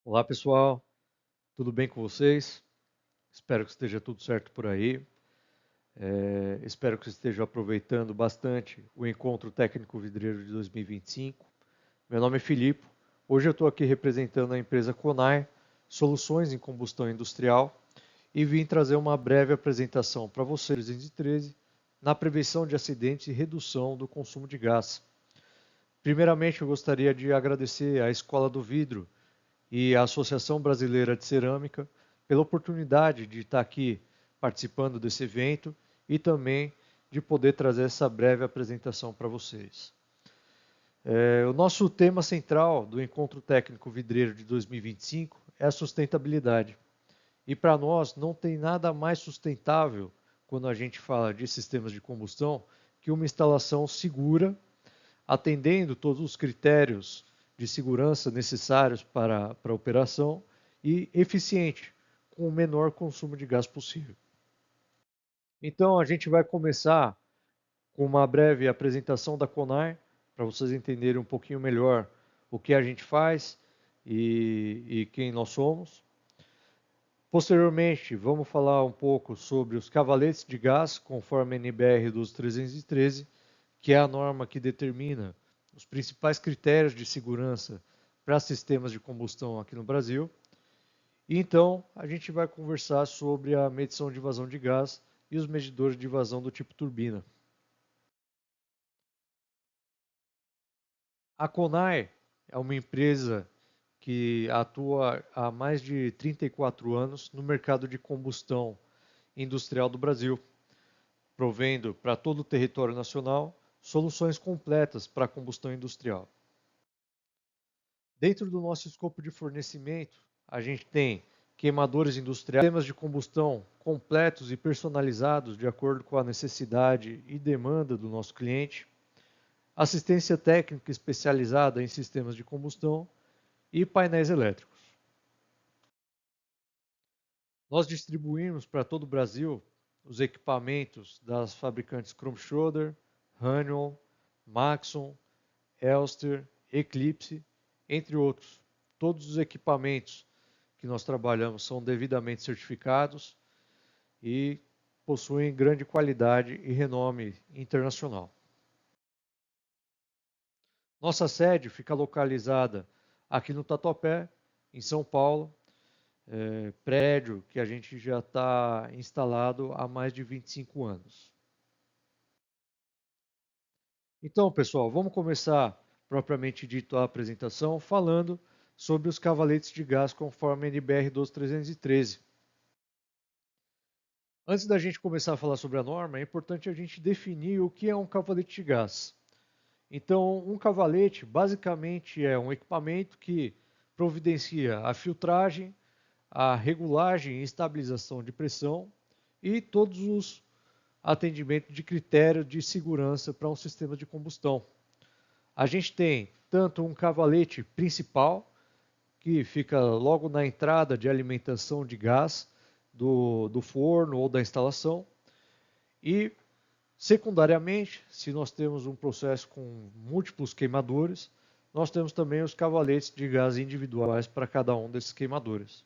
Olá pessoal, tudo bem com vocês? Espero que esteja tudo certo por aí. Espero que estejam aproveitando bastante o Encontro Técnico Vidreiro de 2025. Meu nome é Filipe. Hoje eu estou aqui representando a empresa Conai, Soluções em Combustão Industrial, e vim trazer uma breve apresentação para vocês 313 na prevenção de acidentes e redução do consumo de gás. Primeiramente, eu gostaria de agradecer à Escola do Vidro e a Associação Brasileira de Cerâmica pela oportunidade de estar aqui participando desse evento e também de poder trazer essa breve apresentação para vocês. O nosso tema central do Encontro Técnico Vidreiro de 2025 é a sustentabilidade. E para nós não tem nada mais sustentável quando a gente fala de sistemas de combustão que uma instalação segura, atendendo todos os critérios de segurança necessários para a operação e eficiente, com o menor consumo de gás possível. Então, a gente vai começar com uma breve apresentação da CONAR, para vocês entenderem um pouquinho melhor o que a gente faz e quem nós somos. Posteriormente, vamos falar um pouco sobre os cavaletes de gás, conforme a NBR 12313, que é a norma que determina os principais critérios de segurança para sistemas de combustão aqui no Brasil. E então, a gente vai conversar sobre a medição de vazão de gás e os medidores de vazão do tipo turbina. A CONAI é uma empresa que atua há mais de 34 anos no mercado de combustão industrial do Brasil, provendo para todo o território nacional soluções completas para a combustão industrial. Dentro do nosso escopo de fornecimento, a gente tem queimadores industriais, sistemas de combustão completos e personalizados de acordo com a necessidade e demanda do nosso cliente, assistência técnica especializada em sistemas de combustão e painéis elétricos. Nós distribuímos para todo o Brasil os equipamentos das fabricantes Krumm Schroeder, Honeywell, Maxon, Elster, Eclipse, entre outros. Todos os equipamentos que nós trabalhamos são devidamente certificados e possuem grande qualidade e renome internacional. Nossa sede fica localizada aqui no Tatuapé, em São Paulo, prédio que a gente já está instalado há mais de 25 anos. Então, pessoal, vamos começar propriamente dito a apresentação falando sobre os cavaletes de gás conforme a NBR 12313. Antes da gente começar a falar sobre a norma, é importante a gente definir o que é um cavalete de gás. Então, um cavalete basicamente é um equipamento que providencia a filtragem, a regulagem e estabilização de pressão e todos os atendimentos de critério de segurança para um sistema de combustão. A gente tem tanto um cavalete principal, que fica logo na entrada de alimentação de gás do forno ou da instalação, e secundariamente, se nós temos um processo com múltiplos queimadores, nós temos também os cavaletes de gás individuais para cada um desses queimadores.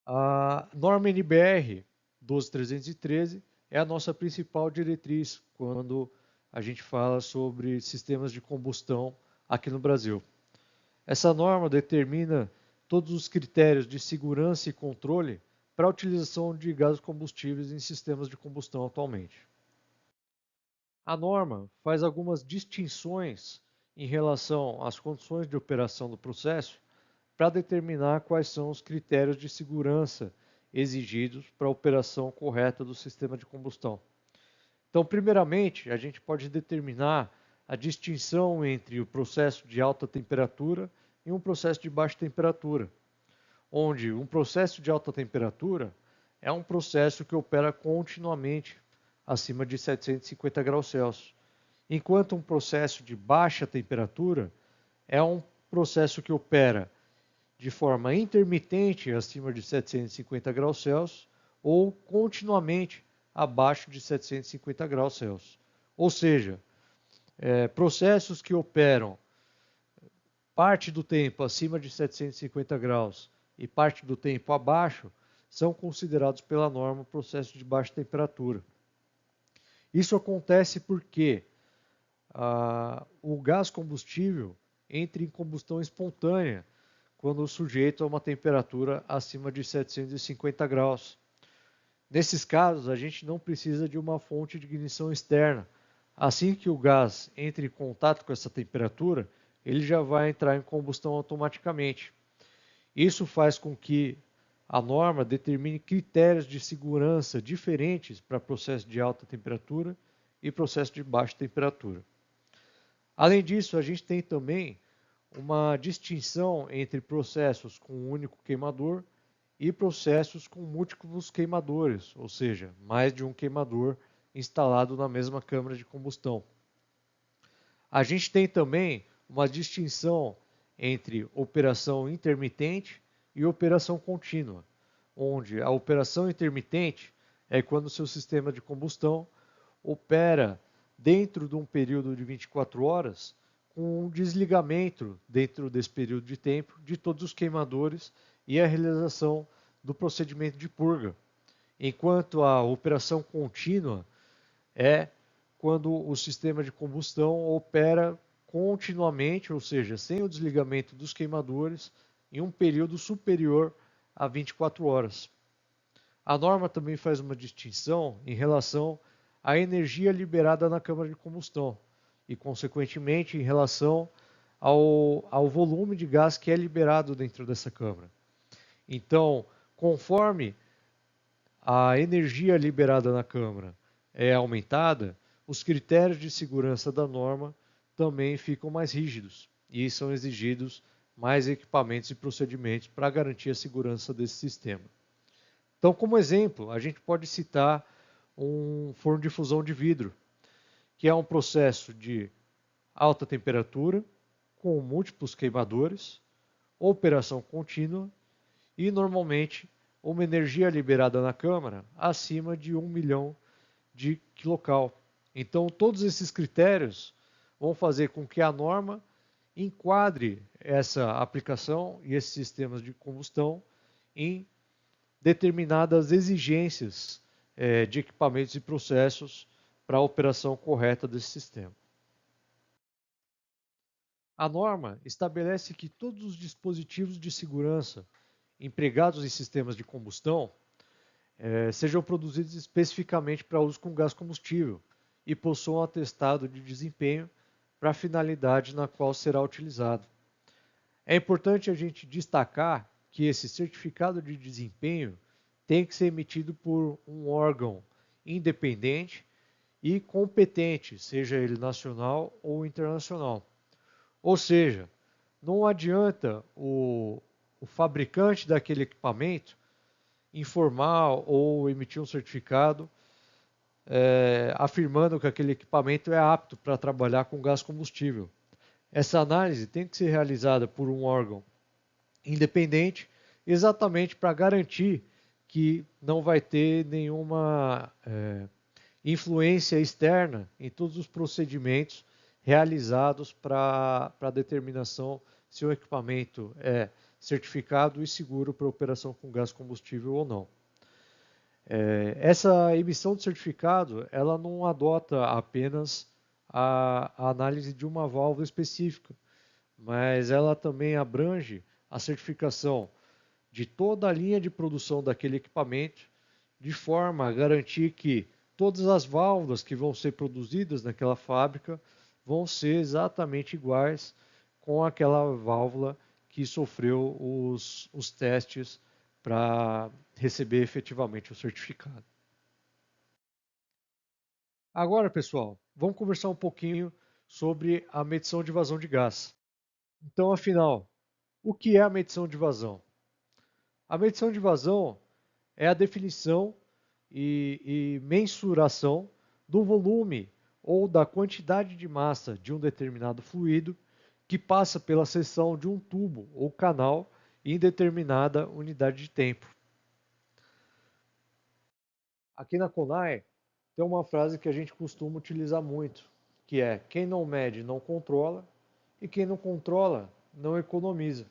A norma NBR 12313 é a nossa principal diretriz quando a gente fala sobre sistemas de combustão aqui no Brasil. Essa norma determina todos os critérios de segurança e controle para a utilização de gases combustíveis em sistemas de combustão atualmente. A norma faz algumas distinções em relação às condições de operação do processo para determinar quais são os critérios de segurança exigidos para a operação correta do sistema de combustão. Então, primeiramente, a gente pode determinar a distinção entre o processo de alta temperatura e um processo de baixa temperatura, onde um processo de alta temperatura é um processo que opera continuamente acima de 750 graus Celsius, enquanto um processo de baixa temperatura é um processo que opera de forma intermitente acima de 750 graus Celsius ou continuamente abaixo de 750 graus Celsius. Ou seja, processos que operam parte do tempo acima de 750 graus e parte do tempo abaixo são considerados pela norma processos de baixa temperatura. Isso acontece porque o gás combustível entra em combustão espontânea quando sujeito a uma temperatura acima de 750 graus. Nesses casos, a gente não precisa de uma fonte de ignição externa. Assim que o gás entre em contato com essa temperatura, ele já vai entrar em combustão automaticamente. Isso faz com que a norma determine critérios de segurança diferentes para processo de alta temperatura e processo de baixa temperatura. Além disso, a gente tem também uma distinção entre processos com um único queimador e processos com múltiplos queimadores, ou seja, mais de um queimador instalado na mesma câmara de combustão. A gente tem também uma distinção entre operação intermitente e operação contínua, onde a operação intermitente é quando o seu sistema de combustão opera dentro de um período de 24 horas com um desligamento dentro desse período de tempo de todos os queimadores e a realização do procedimento de purga. Enquanto a operação contínua é quando o sistema de combustão opera continuamente, ou seja, sem o desligamento dos queimadores, em um período superior a 24 horas. A norma também faz uma distinção em relação à energia liberada na câmara de combustão e, consequentemente, em relação ao volume de gás que é liberado dentro dessa câmara. Então, conforme a energia liberada na câmara é aumentada, os critérios de segurança da norma também ficam mais rígidos e são exigidos mais equipamentos e procedimentos para garantir a segurança desse sistema. Então, como exemplo, a gente pode citar um forno de fusão de vidro, que é um processo de alta temperatura, com múltiplos queimadores, operação contínua e, normalmente, uma energia liberada na câmara acima de 1 milhão de kcal. Então, todos esses critérios vão fazer com que a norma enquadre essa aplicação e esses sistemas de combustão em determinadas exigências de equipamentos e processos para a operação correta desse sistema. A norma estabelece que todos os dispositivos de segurança empregados em sistemas de combustão sejam produzidos especificamente para uso com gás combustível e possuam atestado de desempenho para a finalidade na qual será utilizado. É importante a gente destacar que esse certificado de desempenho tem que ser emitido por um órgão independente e competente, seja ele nacional ou internacional. Ou seja, não adianta o fabricante daquele equipamento informar ou emitir um certificado afirmando que aquele equipamento é apto para trabalhar com gás combustível. Essa análise tem que ser realizada por um órgão independente, exatamente para garantir que não vai ter nenhuma influência externa em todos os procedimentos realizados para a determinação se o equipamento é certificado e seguro para operação com gás combustível ou não. Essa emissão de certificado, ela não adota apenas a análise de uma válvula específica, mas ela também abrange a certificação de toda a linha de produção daquele equipamento, de forma a garantir que todas as válvulas que vão ser produzidas naquela fábrica vão ser exatamente iguais com aquela válvula que sofreu os testes para receber efetivamente o certificado. Agora, pessoal, vamos conversar um pouquinho sobre a medição de vazão de gás. Então, afinal, o que é a medição de vazão? A medição de vazão é a definição e mensuração do volume ou da quantidade de massa de um determinado fluido que passa pela seção de um tubo ou canal em determinada unidade de tempo. Aqui na CONAI tem uma frase que a gente costuma utilizar muito, que é: quem não mede não controla e quem não controla não economiza.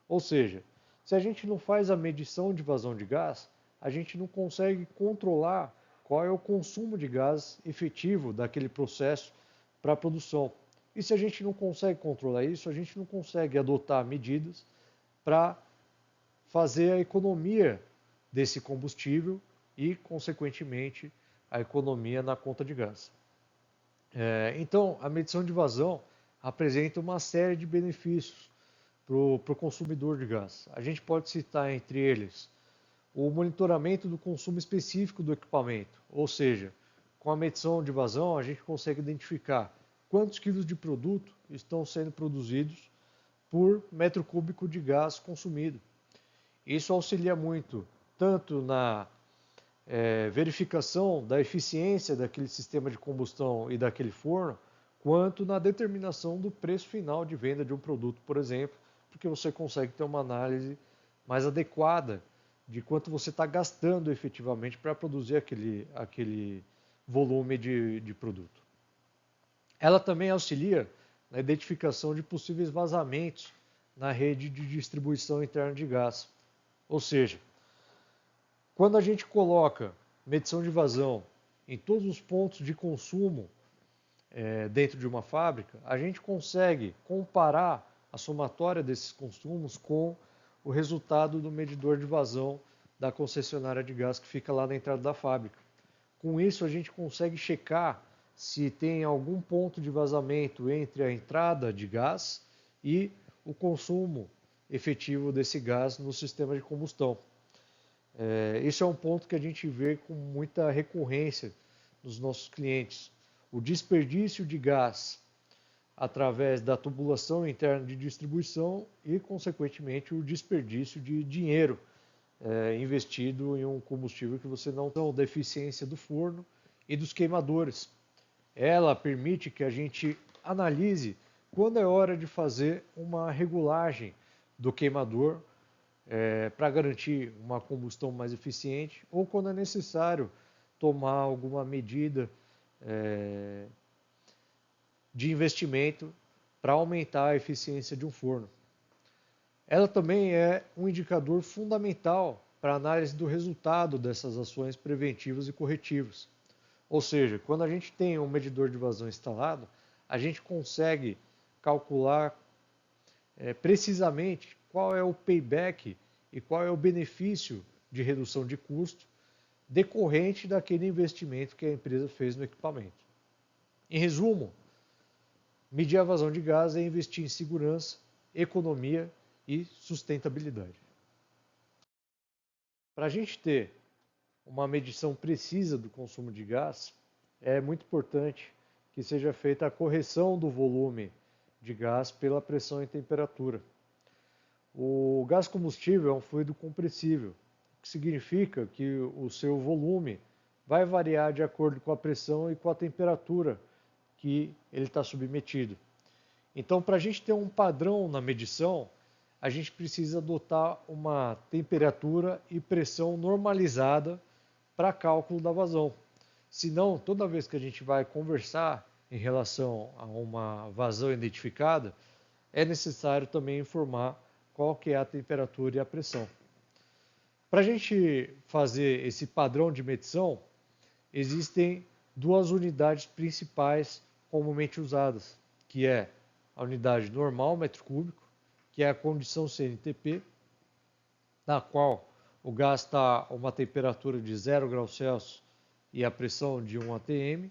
Ou seja, se a gente não faz a medição de vazão de gás, a gente não consegue controlar qual é o consumo de gás efetivo daquele processo para a produção. E se a gente não consegue controlar isso, a gente não consegue adotar medidas para fazer a economia desse combustível e, consequentemente, a economia na conta de gás. Então, a medição de vazão apresenta uma série de benefícios para o consumidor de gás. A gente pode citar entre eles o monitoramento do consumo específico do equipamento, ou seja, com a medição de vazão a gente consegue identificar quantos quilos de produto estão sendo produzidos por metro cúbico de gás consumido. Isso auxilia muito, tanto na verificação da eficiência daquele sistema de combustão e daquele forno, quanto na determinação do preço final de venda de um produto, por exemplo, porque você consegue ter uma análise mais adequada de quanto você está gastando efetivamente para produzir aquele volume de produto. Ela também auxilia na identificação de possíveis vazamentos na rede de distribuição interna de gás. Ou seja, quando a gente coloca medição de vazão em todos os pontos de consumo dentro de uma fábrica, a gente consegue comparar a somatória desses consumos com o resultado do medidor de vazão da concessionária de gás que fica lá na entrada da fábrica. Com isso, a gente consegue checar se tem algum ponto de vazamento entre a entrada de gás e o consumo efetivo desse gás no sistema de combustão. Isso é um ponto que a gente vê com muita recorrência nos nossos clientes. O desperdício de gás através da tubulação interna de distribuição e, consequentemente, o desperdício de dinheiro investido em um combustível que você não tem, da eficiência do forno e dos queimadores. Ela permite que a gente analise quando é hora de fazer uma regulagem do queimador para garantir uma combustão mais eficiente ou quando é necessário tomar alguma medida de investimento para aumentar a eficiência de um forno. Ela também é um indicador fundamental para a análise do resultado dessas ações preventivas e corretivas. Ou seja, quando a gente tem um medidor de vazão instalado, a gente consegue calcular precisamente qual é o payback e qual é o benefício de redução de custo decorrente daquele investimento que a empresa fez no equipamento. Em resumo, medir a vazão de gás é investir em segurança, economia e sustentabilidade. Para a gente ter uma medição precisa do consumo de gás, é muito importante que seja feita a correção do volume de gás pela pressão e temperatura. O gás combustível é um fluido compressível, o que significa que o seu volume vai variar de acordo com a pressão e com a temperatura que ele está submetido. Então, para a gente ter um padrão na medição, a gente precisa adotar uma temperatura e pressão normalizada para cálculo da vazão. Senão, toda vez que a gente vai conversar em relação a uma vazão identificada, é necessário também informar qual que é a temperatura e a pressão. Para a gente fazer esse padrão de medição, existem duas unidades principais comumente usadas, que é a unidade normal metro cúbico, que é a condição CNTP, na qual o gás está a uma temperatura de 0 graus Celsius e a pressão de 1 atm,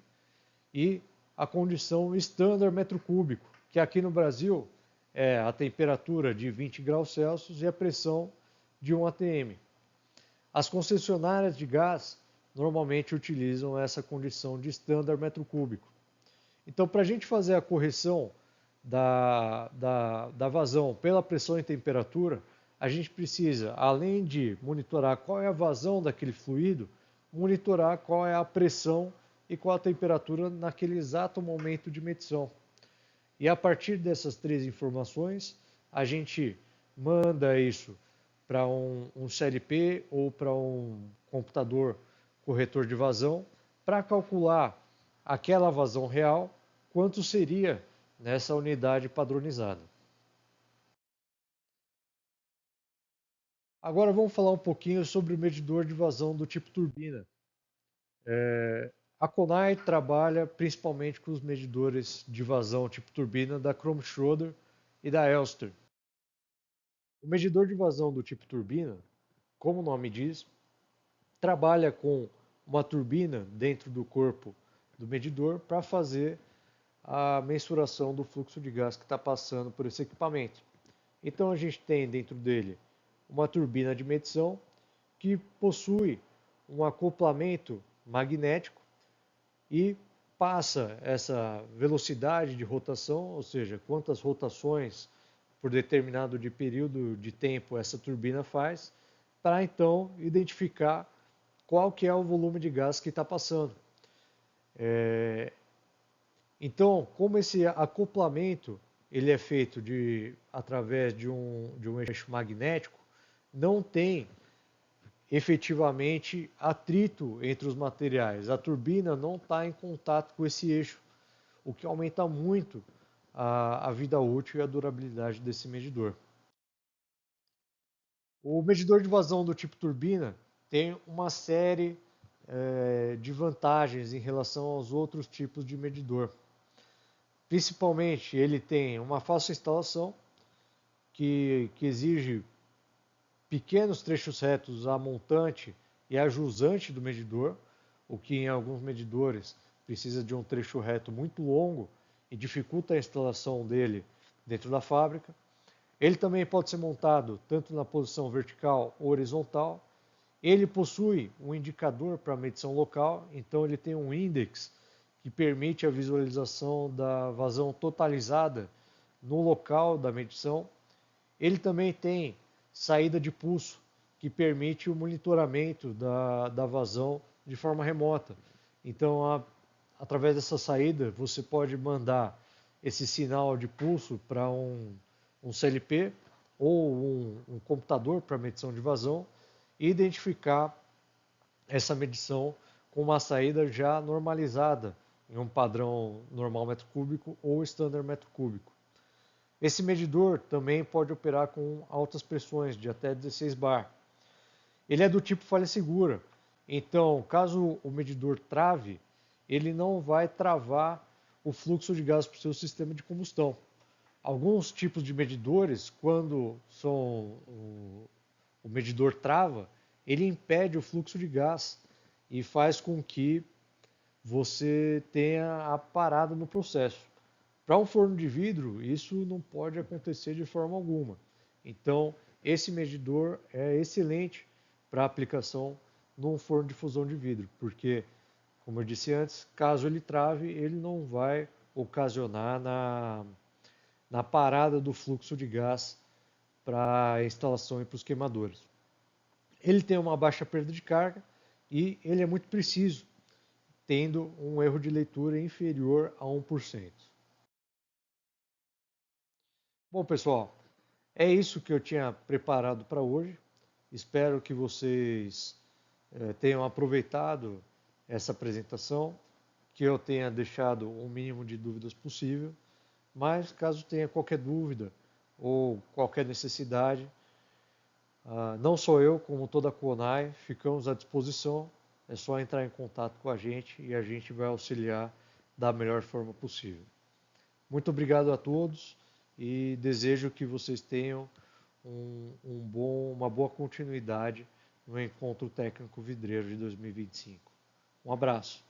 e a condição estándar metro cúbico, que aqui no Brasil é a temperatura de 20 graus Celsius e a pressão de 1 atm. As concessionárias de gás normalmente utilizam essa condição de estándar metro cúbico. Então, para a gente fazer a correção da vazão pela pressão e temperatura, a gente precisa, além de monitorar qual é a vazão daquele fluido, monitorar qual é a pressão e qual a temperatura naquele exato momento de medição. E a partir dessas três informações, a gente manda isso para um CLP ou para um computador corretor de vazão para calcular aquela vazão real, quanto seria nessa unidade padronizada. Agora vamos falar um pouquinho sobre o medidor de vazão do tipo turbina. A Conai trabalha principalmente com os medidores de vazão tipo turbina da Chrome Schroeder e da Elster. O medidor de vazão do tipo turbina, como o nome diz, trabalha com uma turbina dentro do corpo do medidor para fazer a mensuração do fluxo de gás que está passando por esse equipamento. Então a gente tem dentro dele uma turbina de medição que possui um acoplamento magnético e passa essa velocidade de rotação, ou seja, quantas rotações por determinado de período de tempo essa turbina faz, para então identificar qual que é o volume de gás que está passando. Então, como esse acoplamento ele é feito através de um eixo magnético, não tem efetivamente atrito entre os materiais. A turbina não está em contato com esse eixo, o que aumenta muito a vida útil e a durabilidade desse medidor. O medidor de vazão do tipo turbina tem uma série de vantagens em relação aos outros tipos de medidor. Principalmente, ele tem uma fácil instalação, que exige pequenos trechos retos a montante e a jusante do medidor, o que em alguns medidores precisa de um trecho reto muito longo e dificulta a instalação dele dentro da fábrica. Ele também pode ser montado tanto na posição vertical ou horizontal. Ele possui um indicador para medição local, então ele tem um index que permite a visualização da vazão totalizada no local da medição. Ele também tem saída de pulso, que permite o monitoramento da vazão de forma remota. Então, através dessa saída, você pode mandar esse sinal de pulso para um CLP ou um computador para medição de vazão e identificar essa medição com uma saída já normalizada em um padrão normal metro cúbico ou standard metro cúbico. Esse medidor também pode operar com altas pressões de até 16 bar. Ele é do tipo falha segura, então caso o medidor trave, ele não vai travar o fluxo de gás para o seu sistema de combustão. Alguns tipos de medidores, quando o medidor trava, ele impede o fluxo de gás e faz com que você tenha a parada no processo. Para um forno de vidro, isso não pode acontecer de forma alguma. Então, esse medidor é excelente para aplicação num forno de fusão de vidro, porque, como eu disse antes, caso ele trave, ele não vai ocasionar na parada do fluxo de gás para a instalação e para os queimadores. Ele tem uma baixa perda de carga e ele é muito preciso, tendo um erro de leitura inferior a 1%. Bom, pessoal, é isso que eu tinha preparado para hoje. Espero que vocês tenham aproveitado essa apresentação, que eu tenha deixado o mínimo de dúvidas possível. Mas caso tenha qualquer dúvida ou qualquer necessidade, não só eu, como toda a CONAI, ficamos à disposição. É só entrar em contato com a gente e a gente vai auxiliar da melhor forma possível. Muito obrigado a todos e desejo que vocês tenham uma boa continuidade no Encontro Técnico Vidreiro de 2025. Um abraço.